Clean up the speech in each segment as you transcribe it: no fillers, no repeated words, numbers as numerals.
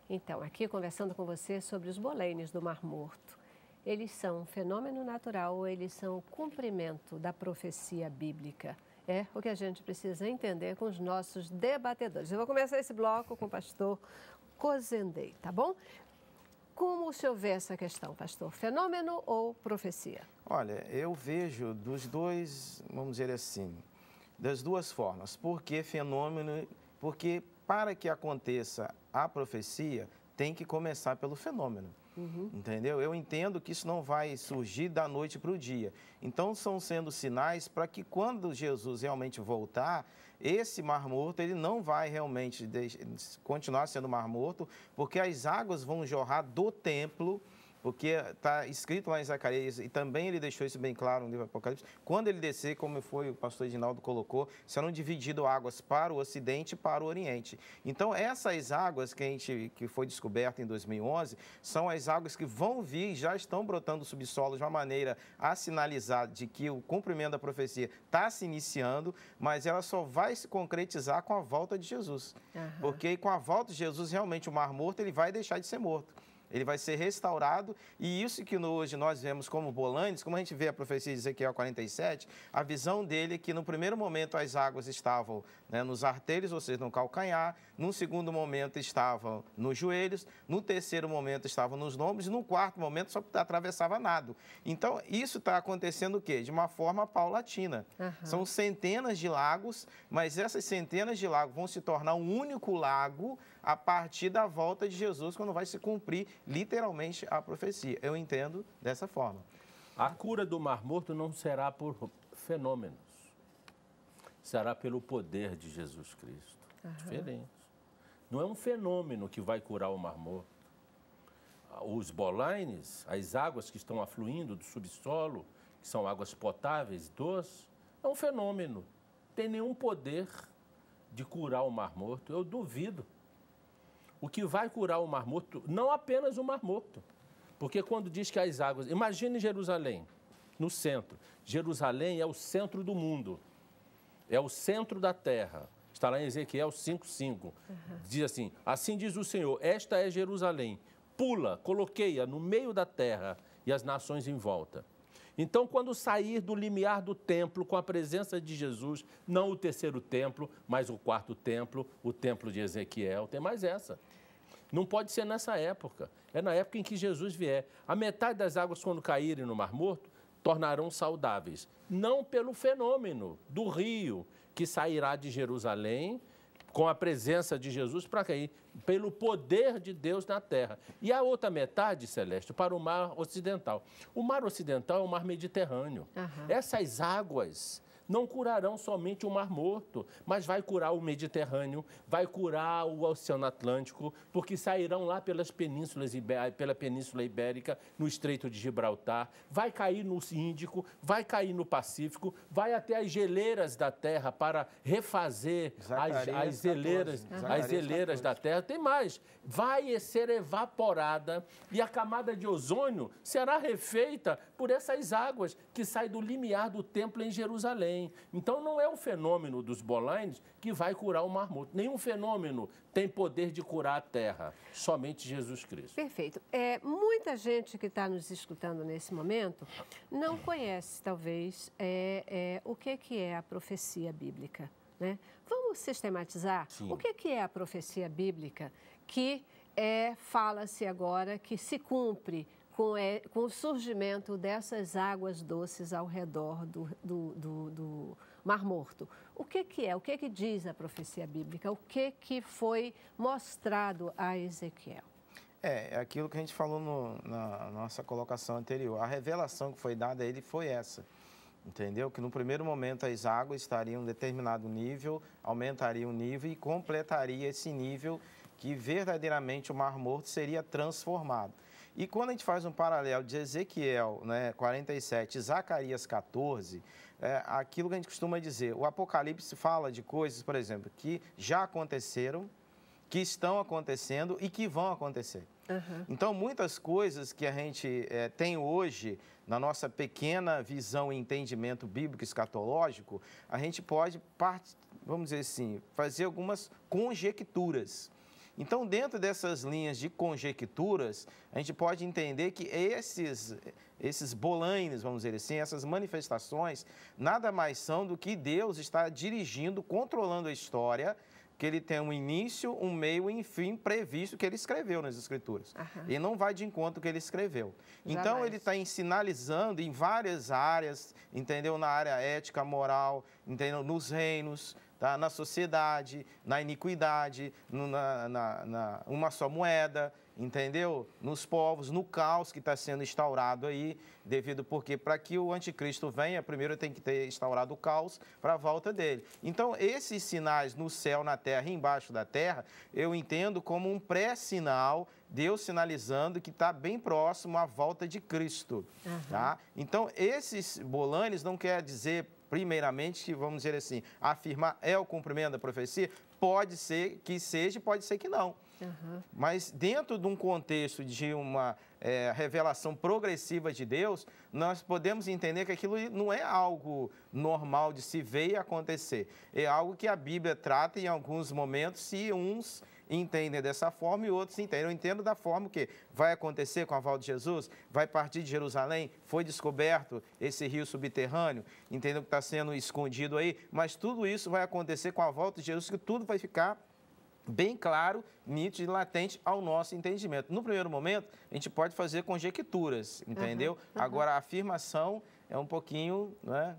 Então, aqui conversando com você sobre os boleines do Mar Morto. Eles são um fenômeno natural ou eles são o cumprimento da profecia bíblica? É o que a gente precisa entender com os nossos debatedores. Eu vou começar esse bloco com o pastor Cozendei, tá bom? Como o senhor vê essa questão, pastor? Fenômeno ou profecia? Olha, eu vejo dos dois, vamos dizer assim, das duas formas. Por que fenômeno? Porque para que aconteça a profecia, tem que começar pelo fenômeno. Entendeu? Eu entendo que isso não vai surgir da noite para o dia. Então, são sendo sinais para que quando Jesus realmente voltar, esse Mar Morto, ele não vai realmente continuar sendo Mar Morto, porque as águas vão jorrar do templo, porque está escrito lá em Zacarias, e também ele deixou isso bem claro no livro do Apocalipse, quando ele descer, como foi o pastor Edinaldo colocou, serão divididas águas para o Ocidente e para o Oriente. Então, essas águas que foi descoberta em 2011, são as águas que vão vir, já estão brotando do subsolo de uma maneira a sinalizar de que o cumprimento da profecia está se iniciando, mas ela só vai se concretizar com a volta de Jesus. Porque com a volta de Jesus, realmente o Mar Morto ele vai deixar de ser morto. Ele vai ser restaurado, e isso que hoje nós vemos como boleines, como a gente vê a profecia de Ezequiel 47, a visão dele é que no primeiro momento as águas estavam, né, nos artérios, ou seja, no calcanhar, num segundo momento estavam nos joelhos, no terceiro momento estavam nos lombos, e no quarto momento só atravessava nado. Então, isso está acontecendo o quê? De uma forma paulatina. São centenas de lagos, mas essas centenas de lagos vão se tornar um único lago a partir da volta de Jesus, quando vai se cumprir literalmente a profecia. Eu entendo dessa forma. A cura do Mar Morto não será por fenômenos, será pelo poder de Jesus Cristo. Diferente. Não é um fenômeno que vai curar o Mar Morto. Os boleines, as águas que estão afluindo do subsolo, que são águas potáveis, doces, é um fenômeno. Não tem nenhum poder de curar o Mar Morto. Eu duvido. O que vai curar o Mar Morto, não apenas o Mar Morto, porque quando diz que as águas... Imagine Jerusalém, no centro. Jerusalém é o centro do mundo, é o centro da terra. Está lá em Ezequiel 5:5. Diz assim diz o Senhor, esta é Jerusalém, pula, coloquei-a no meio da terra e as nações em volta. Então, quando sair do limiar do templo com a presença de Jesus, não o terceiro templo, mas o quarto templo, o templo de Ezequiel, tem mais essa. Não pode ser nessa época, é na época em que Jesus vier. A metade das águas, quando caírem no Mar Morto, tornarão saudáveis. Não pelo fenômeno do rio que sairá de Jerusalém, com a presença de Jesus para cair, pelo poder de Deus na terra. E a outra metade, Celeste, para o Mar Ocidental. O Mar Ocidental é o Mar Mediterrâneo. Essas águas não curarão somente o Mar Morto, mas vai curar o Mediterrâneo, vai curar o Oceano Atlântico, porque sairão lá pela Península Ibérica, no Estreito de Gibraltar, vai cair no Índico, vai cair no Pacífico, vai até as geleiras da Terra para refazer as geleiras da Terra. Tem mais, vai ser evaporada e a camada de ozônio será refeita por essas águas que saem do limiar do templo em Jerusalém. Então, não é o fenômeno dos boleines que vai curar o Mar Morto. Nenhum fenômeno tem poder de curar a terra, somente Jesus Cristo. Perfeito. Muita gente que está nos escutando nesse momento não conhece, talvez, o que é a profecia bíblica, né? Vamos sistematizar? Sim. O que é a profecia bíblica que fala-se agora que se cumpre com o surgimento dessas águas doces ao redor do Mar Morto? O que é? O que diz a profecia bíblica? O que foi mostrado a Ezequiel? É aquilo que a gente falou na nossa colocação anterior. A revelação que foi dada a ele foi essa. Entendeu? Que no primeiro momento as águas estariam em um determinado nível, aumentaria o nível e completaria esse nível que verdadeiramente o Mar Morto seria transformado. E quando a gente faz um paralelo de Ezequiel, né, 47 e Zacarias 14, aquilo que a gente costuma dizer, o Apocalipse fala de coisas, por exemplo, que já aconteceram, que estão acontecendo e que vão acontecer. Então, muitas coisas que a gente tem hoje, na nossa pequena visão e entendimento bíblico escatológico, a gente pode vamos dizer assim, fazer algumas conjecturas. Então, dentro dessas linhas de conjecturas, a gente pode entender que esses bolainos, vamos dizer assim, essas manifestações, nada mais são do que Deus está dirigindo, controlando a história, que ele tem um início, um meio e um fim previsto que ele escreveu nas Escrituras. Ele não vai de encontro ao que ele escreveu. Então, Jamais. ele está sinalizando em várias áreas, entendeu? Na área ética, moral, entendeu? Nos reinos, tá? Na sociedade, na iniquidade, uma só moeda, entendeu? Nos povos, no caos que está sendo instaurado aí, devido porque para que o anticristo venha, primeiro tem que ter instaurado o caos para a volta dele. Então, esses sinais no céu, na terra e embaixo da terra, eu entendo como um pré-sinal, Deus sinalizando que está bem próximo à volta de Cristo, tá? Então, esses bolanes não quer dizer, primeiramente, que, vamos dizer assim, afirmar é o cumprimento da profecia, pode ser que seja, pode ser que não. Mas dentro de um contexto de uma revelação progressiva de Deus, nós podemos entender que aquilo não é algo normal de se ver e acontecer. É algo que a Bíblia trata em alguns momentos, se uns entendem dessa forma e outros entendem. Eu entendo da forma que vai acontecer com a volta de Jesus, vai partir de Jerusalém, foi descoberto esse rio subterrâneo, entendeu que está sendo escondido aí, mas tudo isso vai acontecer com a volta de Jesus, que tudo vai ficar bem claro, nítido e latente ao nosso entendimento. No primeiro momento, a gente pode fazer conjecturas, entendeu? Agora, a afirmação é um pouquinho, né?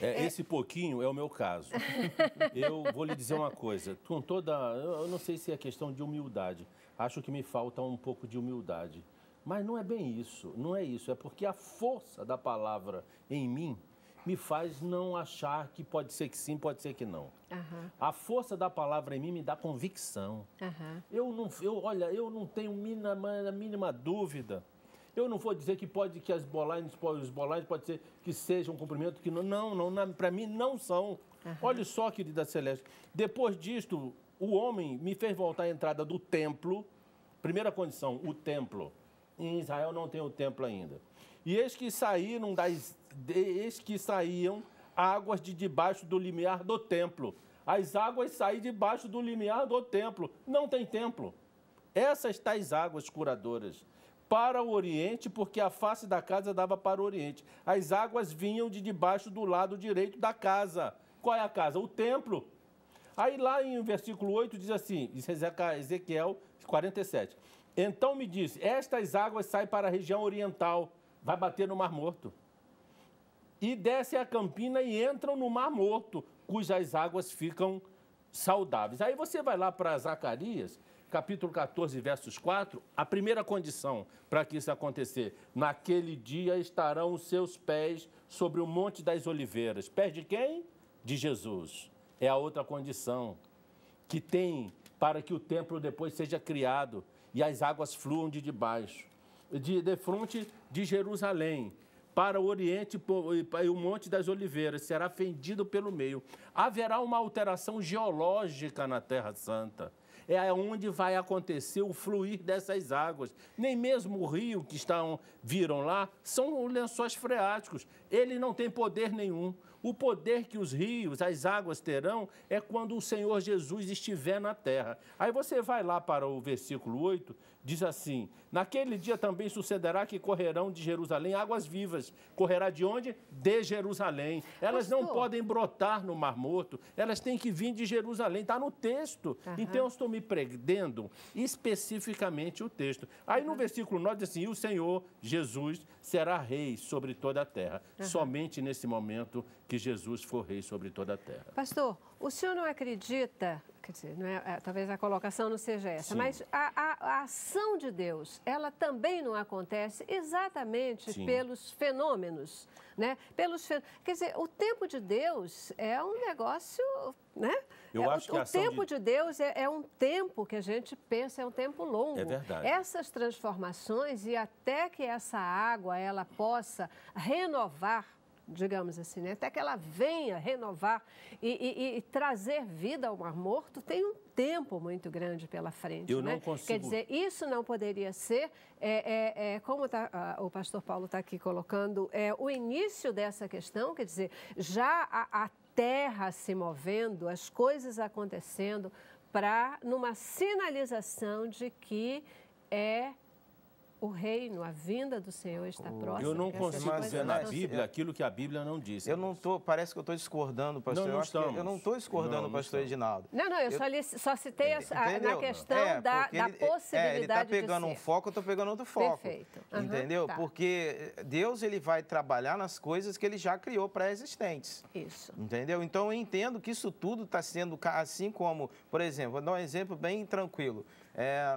Esse pouquinho é o meu caso. Eu vou lhe dizer uma coisa, com toda... Eu não sei se é questão de humildade, acho que me falta um pouco de humildade. Mas não é bem isso, não é isso. É porque a força da palavra em mim me faz não achar que pode ser que sim, pode ser que não. A força da palavra em mim me dá convicção. Olha, eu não tenho a mínima dúvida. Eu não vou dizer que os bolines pode ser que sejam um cumprimento, que não, para mim não são. Olha só, querida Celeste, depois disto, o homem me fez voltar à entrada do templo. Primeira condição, o templo. Em Israel não tem o templo ainda. E eis que saíam águas de debaixo do limiar do templo. As águas saíam debaixo do limiar do templo. Não tem templo. Essas tais águas curadoras para o oriente, porque a face da casa dava para o oriente. As águas vinham de debaixo do lado direito da casa. Qual é a casa? O templo. Aí lá em versículo 8 diz assim, Ezequiel 47. Então me disse, estas águas saem para a região oriental, vai bater no Mar Morto. E descem a campina e entram no Mar Morto, cujas águas ficam saudáveis. Aí você vai lá para Zacarias, capítulo 14, versos 4, a primeira condição para que isso acontecer. Naquele dia estarão os seus pés sobre o Monte das Oliveiras. Pés de quem? De Jesus. É a outra condição que tem para que o templo depois seja criado e as águas fluam de debaixo. De frente de Jerusalém, para o oriente, o Monte das Oliveiras será fendido pelo meio. Haverá uma alteração geológica na Terra Santa. É onde vai acontecer o fluir dessas águas. Nem mesmo o rio que viram lá são lençóis freáticos. Ele não tem poder nenhum. O poder que os rios, as águas terão é quando o Senhor Jesus estiver na terra. Aí você vai lá para o versículo 8, diz assim, naquele dia também sucederá que correrão de Jerusalém águas vivas. Correrá de onde? De Jerusalém. Elas não podem brotar no Mar Morto, elas têm que vir de Jerusalém. Está no texto. Então eu estou me prendendo especificamente o texto. Aí no versículo 9 diz assim, e o Senhor Jesus será rei sobre toda a terra. Somente nesse momento que Jesus for rei sobre toda a terra. Pastor, o senhor não acredita, quer dizer, não é, talvez a colocação não seja essa, Sim. mas a ação de Deus, ela também não acontece exatamente Sim. pelos fenômenos, né? Quer dizer, o tempo de Deus é um negócio, né? Eu acho que a o ação tempo de Deus é um tempo que a gente pensa, é um tempo longo. É verdade. Essas transformações e até que essa água ela possa renovar, digamos assim, né? Até que ela venha renovar e trazer vida ao Mar Morto, tem um tempo muito grande pela frente. Eu né? não consigo... Quer dizer, isso não poderia ser, como o pastor Paulo está aqui colocando, o início dessa questão, quer dizer, já há terra se movendo, as coisas acontecendo, numa sinalização de que o reino, a vinda do Senhor está próxima. Eu não consigo ver na Bíblia aquilo que a Bíblia não diz. Eu não estou, parece que eu estou discordando, pastor. Eu não estou discordando, pastor Edinaldo. Não, eu só citei na questão da possibilidade ele está pegando um foco, eu estou pegando outro foco. Perfeito. Entendeu? Tá. Porque Deus ele vai trabalhar nas coisas que ele já criou pré-existentes. Isso. Entendeu? Então eu entendo que isso tudo está sendo assim como, por exemplo, vou dar um exemplo bem tranquilo.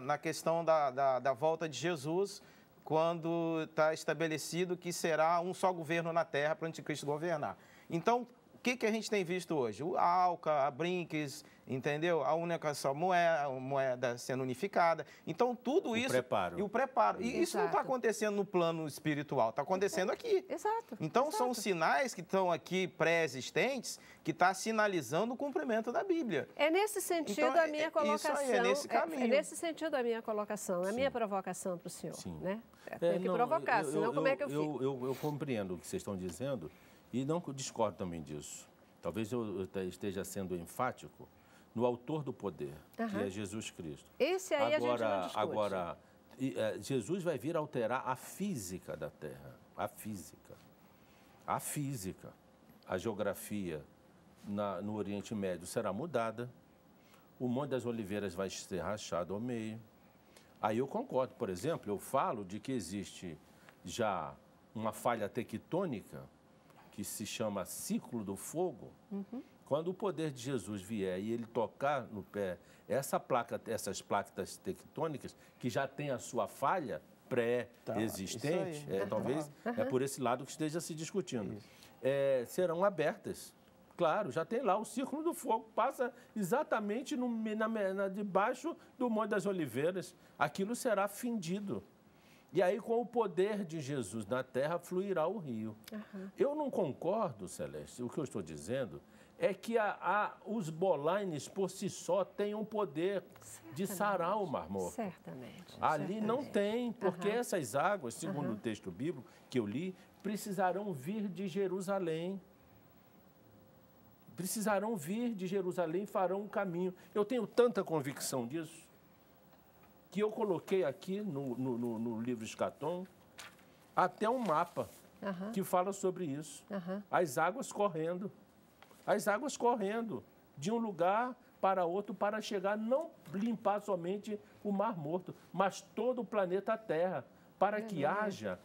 Na questão da volta de Jesus, quando está estabelecido que será um só governo na terra para o anticristo governar. Então, o que a gente tem visto hoje? A Alca, a Brinques, entendeu? A única só moeda sendo unificada. Então, tudo isso... O preparo. E isso não está acontecendo no plano espiritual, está acontecendo aqui. Exato. Então, são sinais que estão aqui pré-existentes que está sinalizando o cumprimento da Bíblia. É nesse sentido a minha colocação. Isso aí, é nesse caminho. É nesse sentido a minha colocação, a minha provocação para o senhor. Sim. Né? Tem que provocar, senão como é que eu fico? Eu compreendo o que vocês estão dizendo e não discordo também disso. Talvez eu esteja sendo enfático no autor do poder, que é Jesus Cristo. Esse aí agora, a gente não discute. Agora, Jesus vai vir alterar a física da Terra. A física. A geografia no Oriente Médio será mudada. O Monte das Oliveiras vai ser rachado ao meio. Aí eu concordo. Por exemplo, eu falo de que existe já uma falha tectônica que se chama ciclo do fogo. Quando o poder de Jesus vier e ele tocar no pé essas placas tectônicas, que já tem a sua falha pré-existente, talvez é por esse lado que esteja se discutindo, serão abertas. Claro, já tem lá o círculo do fogo, passa exatamente debaixo do Monte das Oliveiras. Aquilo será findido. E aí, com o poder de Jesus na terra, fluirá o rio. Eu não concordo, Celeste, o que eu estou dizendo é que os bolaines, por si só, têm um poder de sarar o Mar Morto. Certamente. Ali não tem, porque essas águas, segundo o texto bíblico que eu li, precisarão vir de Jerusalém. Precisarão vir de Jerusalém e farão um caminho. Eu tenho tanta convicção disso, que eu coloquei aqui no livro Escatom até um mapa que fala sobre isso. As águas correndo de um lugar para outro para chegar, não limpar somente o Mar Morto, mas todo o planeta Terra, para que haja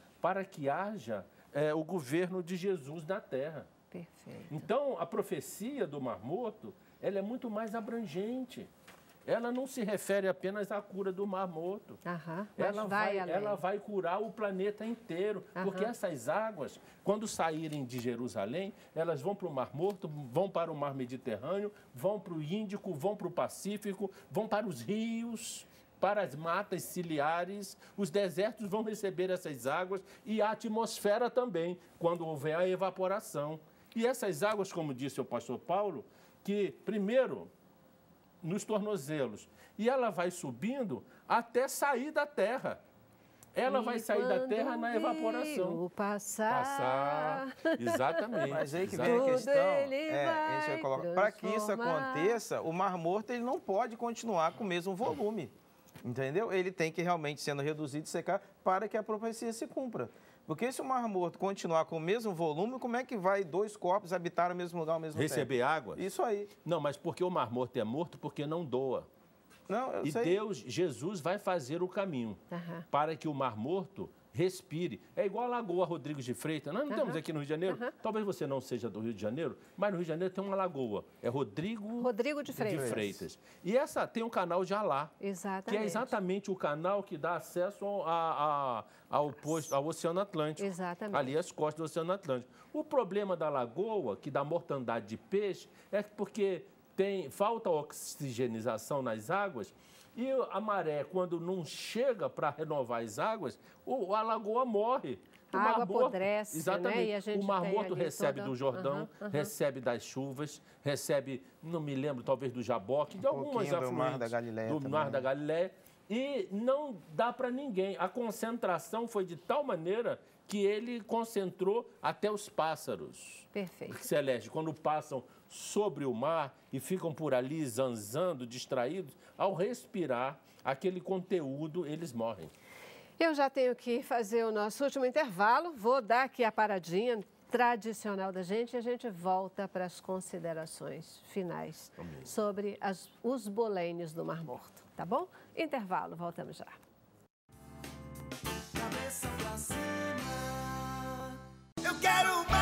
o governo de Jesus na Terra. Perfeito. Então, a profecia do Mar Morto, ela é muito mais abrangente. Ela não se refere apenas à cura do Mar Morto. Ela vai curar o planeta inteiro. Porque essas águas, quando saírem de Jerusalém, elas vão para o Mar Morto, vão para o Mar Mediterrâneo, vão para o Índico, vão para o Pacífico, vão para os rios, para as matas ciliares. Os desertos vão receber essas águas e a atmosfera também, quando houver a evaporação. E essas águas, como disse o pastor Paulo, que primeiro nos tornozelos, e ela vai subindo até sair da terra. Ela vai sair da terra na evaporação. Passar. Exatamente. Mas aí que vem a questão. Para que isso aconteça, o Mar Morto ele não pode continuar com o mesmo volume. Entendeu? Ele tem que realmente sendo reduzido e secar para que a profecia se cumpra. Porque se o Mar Morto continuar com o mesmo volume, como é que vai dois corpos habitar no mesmo lugar ao mesmo tempo? Receber água? Isso aí. Não, mas porque o Mar Morto é morto porque não doa. Não, eu sei. Deus, Jesus vai fazer o caminho para que o Mar Morto respire. É igual a Lagoa Rodrigues de Freitas. Nós não estamos aqui no Rio de Janeiro. Talvez você não seja do Rio de Janeiro, mas no Rio de Janeiro tem uma lagoa. É Rodrigo de Freitas. E essa tem um canal de Alá. Exatamente. Que é exatamente o canal que dá acesso ao Oceano Atlântico. Exatamente. Ali as costas do Oceano Atlântico. O problema da lagoa, que dá mortandade de peixe, é porque falta oxigenização nas águas. E a maré, quando não chega para renovar as águas, a lagoa morre. A água apodrece, exatamente. Né? E a gente o Mar Morto recebe do Jordão, recebe das chuvas, recebe, não me lembro, talvez do Jaboque, de algumas afluentes. Do Mar da Galileia. Do Mar da Galileia. E não dá para ninguém. A concentração foi de tal maneira que ele concentrou até os pássaros. Perfeito. Celeste, quando passam sobre o mar e ficam por ali zanzando, distraídos. Ao respirar aquele conteúdo, eles morrem. Eu já tenho que fazer o nosso último intervalo. Vou dar aqui a paradinha tradicional da gente e a gente volta para as considerações finais sobre os boleines do Mar Morto, tá bom? Intervalo, voltamos já. Cabeça pra cima. Eu quero mais.